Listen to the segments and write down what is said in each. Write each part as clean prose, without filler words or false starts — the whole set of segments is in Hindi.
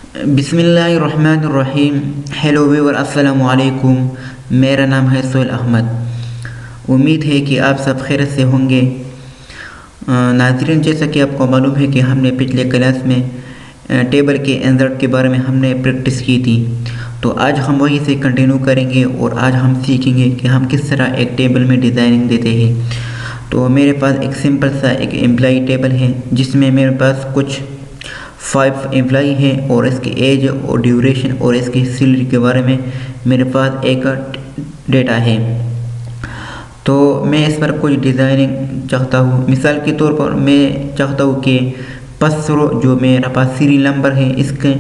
बिस्मिल्लाहिर्रहमानिर्रहीम। हेलो व्यूअर, अस्सलामु अलैकुम। मेरा नाम है सोहेल अहमद। उम्मीद है कि आप सब खैरियत से होंगे। नाज़रीन, जैसा कि आपको मालूम है कि हमने पिछले क्लास में टेबल के इंसर्ट के बारे में हमने प्रैक्टिस की थी। तो आज हम वही से कंटिन्यू करेंगे और आज हम सीखेंगे कि हम किस तरह एक टेबल में डिज़ाइनिंग देते हैं। तो मेरे पास एक सिंपल सा एक एम्प्लॉई टेबल है जिसमें मेरे पास कुछ 5 एम्प्लॉई हैं और इसकी एज और ड्यूरेशन और इसकी सैलरी के बारे में मेरे पास एक डेटा है। तो मैं इस पर कुछ डिज़ाइनिंग चाहता हूँ। मिसाल के तौर पर मैं चाहता हूँ कि फर्स्ट रो जो मेरा पास सीरियल नंबर है इसके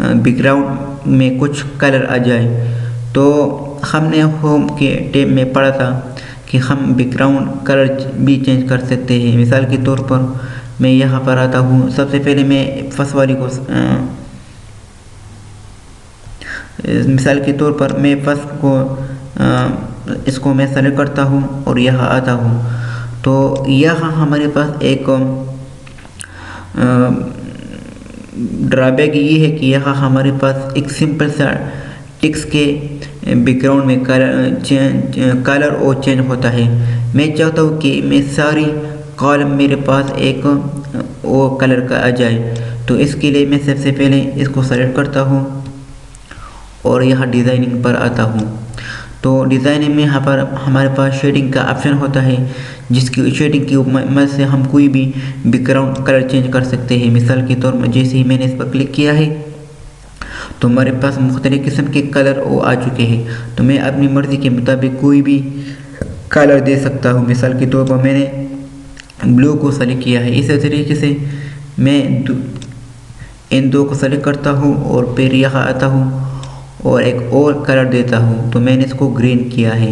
बैकग्राउंड में कुछ कलर आ जाए। तो हमने होम के टैब में पढ़ा था कि हम बैकग्राउंड कलर भी चेंज कर सकते हैं। मिसाल के तौर पर मैं यहाँ पर आता हूँ। सबसे पहले मैं फर्स्ट वाली को मिसाल के तौर पर मैं फर्स्ट को इसको मैं सेलेक्ट करता हूँ और यहाँ आता हूँ। तो यहाँ हमारे पास एक ड्रॉबैक ये है कि यहाँ हमारे पास एक सिंपल सा टेक्स्ट के बैकग्राउंड में कलर और चेंज होता है। मैं चाहता हूँ कि मैं सारी कॉलम मेरे पास एक वो कलर का आ जाए। तो इसके लिए मैं सबसे पहले इसको सेलेक्ट करता हूँ और यहाँ डिज़ाइनिंग पर आता हूँ। तो डिज़ाइनिंग में यहाँ पर हमारे पास शेडिंग का ऑप्शन होता है जिसकी शेडिंग की मदद से हम कोई भी बैकग्राउंड कलर चेंज कर सकते हैं। मिसाल के तौर पर जैसे ही मैंने इस पर क्लिक किया है तो हमारे पास मुख्तलिफ़ किस्म के कलर वो आ चुके हैं। तो मैं अपनी मर्ज़ी के मुताबिक कोई भी कलर दे सकता हूँ। मिसाल के तौर पर मैंने ब्लू को सेलेक्ट किया है। इसी तरीके से मैं इन दो को सेलेक्ट करता हूँ और फिर यहाँ आता हूँ और एक और कलर देता हूँ। तो मैंने इसको ग्रीन किया है।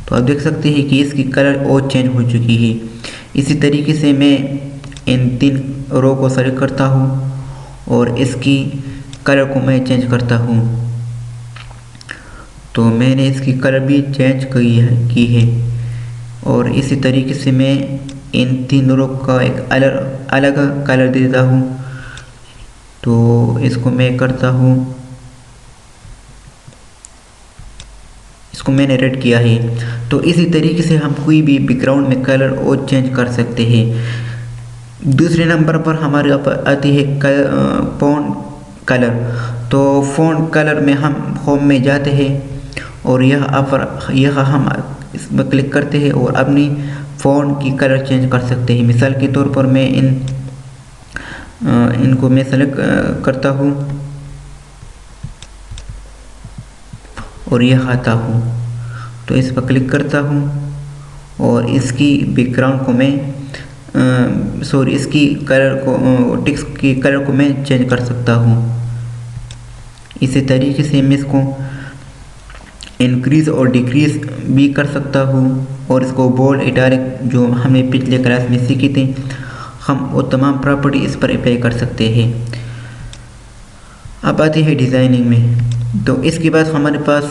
तो आप देख सकते हैं कि इसकी कलर और चेंज हो चुकी है। इसी तरीके से मैं इन 3 रो को सेलेक्ट करता हूँ और इसकी कलर को मैं चेंज करता हूँ। तो मैंने इसकी कलर भी चेंज की है और इसी तरीके से मैं इन 3 रो का एक अलग कलर देता हूँ। तो इसको मैं करता हूँ, इसको मैंने रेड किया है। तो इसी तरीके से हम कोई भी बैकग्राउंड में कलर और चेंज कर सकते हैं। दूसरे नंबर पर हमारे आती है फ़ॉन्ट कलर। तो फ़ॉन्ट कलर में हम होम में जाते हैं और यह हम इस पर क्लिक करते हैं और अपनी फ़ॉन्ट की कलर चेंज कर सकते हैं। मिसाल के तौर पर मैं इनको मैं सेलेक्ट करता हूँ और यह आता हूँ। तो इस पर क्लिक करता हूँ और इसकी बैकग्राउंड को मैं इसकी कलर को टेक्स्ट की कलर को मैं चेंज कर सकता हूँ। इसी तरीके से मैं इसको इंक्रीज़ और डिक्रीज़ भी कर सकता हूँ और इसको बोल्ड इटैलिक जो हमने पिछले क्लास में सीखी थी हम वो तमाम प्रॉपर्टी इस पर अप्लाई कर सकते हैं। अब आते हैं डिज़ाइनिंग में। तो इसके बाद हमारे पास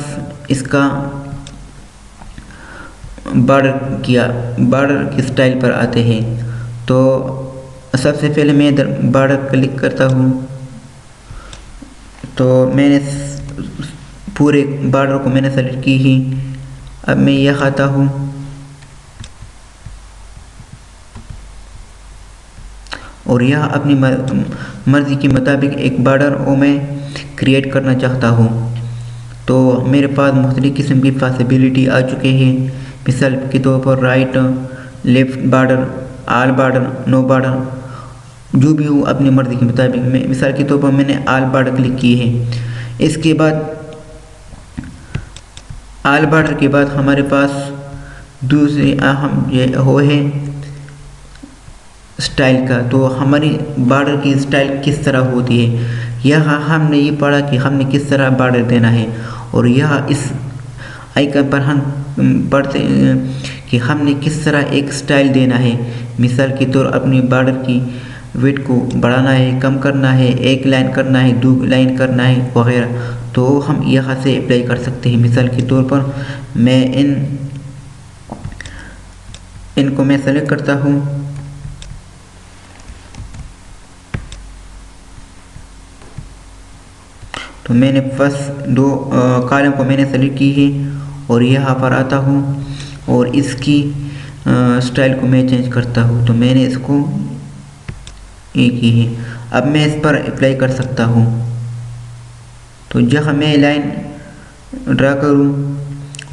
इसका बॉर्डर की स्टाइल पर आते हैं। तो सबसे पहले मैं इधर बॉर्डर क्लिक करता हूँ। तो मैंने पूरे बॉर्डर को मैंने सेलेक्ट की ही। अब मैं यह आता हूँ और यह अपनी मर्ज़ी के मुताबिक एक बॉर्डर वो मैं क्रिएट करना चाहता हूँ। तो मेरे पास मुख्तलिफ़ किस्म की पॉसिबिलिटी आ चुके हैं। मिसाल के तौर पर right, left border, all border, no border, जो भी हो अपनी मर्ज़ी के मुताबिक। मैं मिसाल के तौर पर मैंने ऑल बॉर्डर क्लिक की है। इसके बाद ऑल बॉर्डर के बाद हमारे पास दूसरे अहम ये हो है स्टाइल का। तो हमारी बॉर्डर की स्टाइल किस तरह होती है, यह हमने ये पढ़ा कि हमने किस तरह बॉर्डर देना है। और यह इस आइकन पर हम पढ़ते कि हमने किस तरह एक स्टाइल देना है। मिसाल के तौर अपनी बॉर्डर की विड्थ को बढ़ाना है, कम करना है, एक लाइन करना है, 2 लाइन करना है वगैरह। तो हम यहाँ से अप्लाई कर सकते हैं। मिसाल के तौर पर मैं इनको मैं सेलेक्ट करता हूँ तो मैंने फर्स्ट दो कॉलम को मैंने सेलेक्ट की है और यहाँ पर आता हूँ और इसकी स्टाइल को मैं चेंज करता हूँ। तो मैंने इसको एक ही है। अब मैं इस पर अप्लाई कर सकता हूँ। तो जहाँ मैं लाइन ड्रा करूँ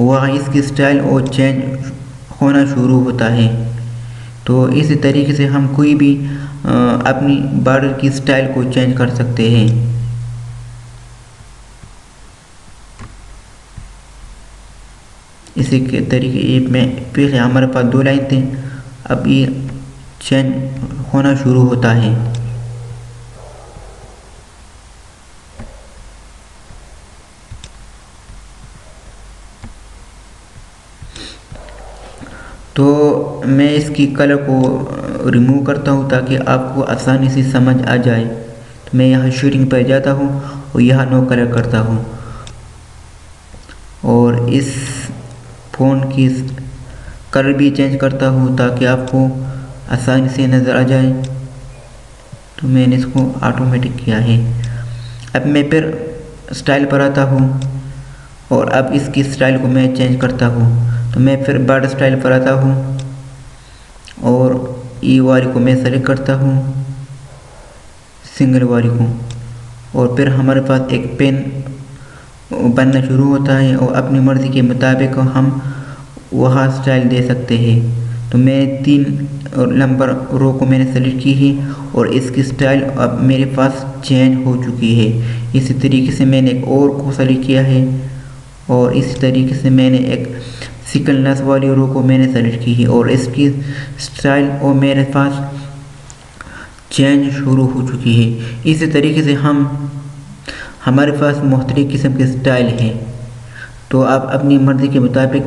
वहाँ इसकी स्टाइल और चेंज होना शुरू होता है। तो इसी तरीके से हम कोई भी अपनी बॉर्डर की स्टाइल को चेंज कर सकते हैं। इसी के तरीके एक में पहले हमारे पास दो लाइन थे, अब ये चेंज होना शुरू होता है। तो मैं इसकी कलर को रिमूव करता हूँ ताकि आपको आसानी से समझ आ जाए। तो मैं यहाँ शेडिंग पर जाता हूँ और यहाँ नो कलर करता हूँ और इस फ़ॉन्ट की कलर भी चेंज करता हूँ ताकि आपको आसानी से नज़र आ जाए। तो मैंने इसको ऑटोमेटिक किया है। अब मैं फिर स्टाइल पर आता हूँ और अब इसकी स्टाइल को मैं चेंज करता हूँ। तो मैं फिर बॉर्डर स्टाइल पर आता हूँ और ई वाली को मैं सेलेक्ट करता हूँ, सिंगल वाली को, और फिर हमारे पास एक पेन बनना शुरू होता है और अपनी मर्ज़ी के मुताबिक हम वहाँ स्टाइल दे सकते हैं। तो मैं 3 नंबर रो को मैंने सेलेक्ट की है और इसकी स्टाइल अब मेरे पास चेंज हो चुकी है। इसी तरीके से मैंने एक और को सेलेक्ट किया है और इसी तरीके से मैंने एक सिकलनेस वाली रो को मैंने सेलेक्ट की है और इसकी स्टाइल और मेरे पास चेंज शुरू हो चुकी है। इसी तरीके से हमारे पास मुख्तलिफ किस्म के स्टाइल हैं। तो आप अपनी मर्ज़ी के मुताबिक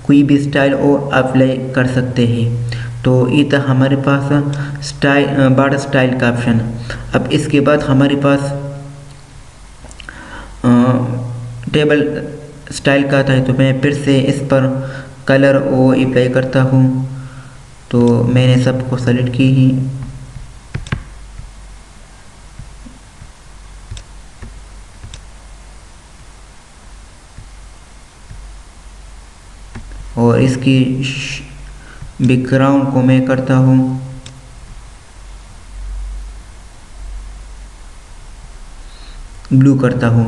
कोई भी स्टाइल और अप्लाई कर सकते हैं। तो ये था हमारे पास स्टाइल बॉर्डर स्टाइल का ऑप्शन। अब इसके बाद हमारे पास टेबल स्टाइल का आता है। तो मैं फिर से इस पर कलर वो अप्लाई करता हूँ। तो मैंने सबको सेलेक्ट की ही और इसकी बैकग्राउंड को मैं करता हूँ ब्लू करता हूँ।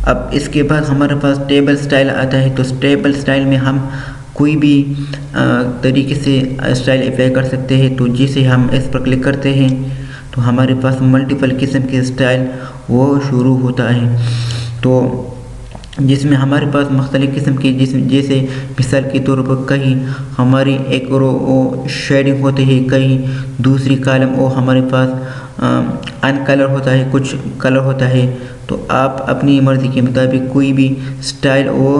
अब इसके बाद हमारे पास टेबल स्टाइल आता है। तो टेबल स्टाइल में हम कोई भी तरीके से स्टाइल अप्लाई कर सकते हैं। तो जैसे हम इस पर क्लिक करते हैं तो हमारे पास मल्टीपल किस्म के स्टाइल वो शुरू होता है। तो जिसमें हमारे पास मुख्तलिफ किस्म की जैसे मिसाल के तौर पर कहीं हमारी एक रो वो शेडिंग होती है, कहीं दूसरी कॉलम वो हमारे पास अनकलर होता है, कुछ कलर होता है। तो आप अपनी मर्ज़ी के मुताबिक कोई भी स्टाइल वो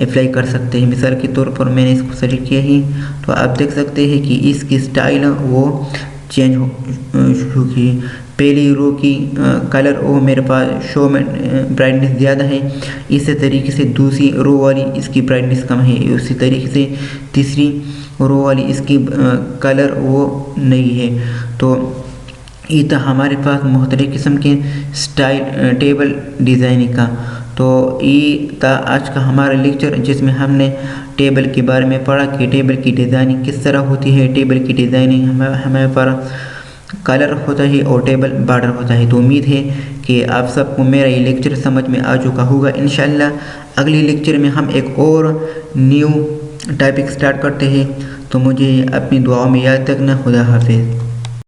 अप्लाई कर सकते हैं। मिसाल के तौर पर मैंने इसको सेलेक्ट किया ही तो आप देख सकते हैं कि इसकी स्टाइल वो चेंज हो चुकी है। पहली रो की कलर वो मेरे पास शो में ब्राइटनेस ज़्यादा है, इसी तरीके से दूसरी रो वाली इसकी ब्राइटनेस कम है, उसी तरीके से तीसरी रो वाली इसकी कलर वो नहीं है। तो ये था हमारे पास मुख्तलिफ किस्म के स्टाइल टेबल डिज़ाइनिंग का। तो ये था आज का हमारा लेक्चर जिसमें हमने टेबल के बारे में पढ़ा कि टेबल की डिज़ाइनिंग किस तरह होती है। टेबल की डिज़ाइनिंग हमारे पास कलर होता है और टेबल बॉर्डर होता है। तो उम्मीद है कि आप सबको मेरा ये लेक्चर समझ में आ चुका होगा। इंशाल्लाह अगले लेक्चर में हम एक और न्यू टॉपिक स्टार्ट करते हैं। तो मुझे अपनी दुआओं में याद रखना। खुदा हाफिज़।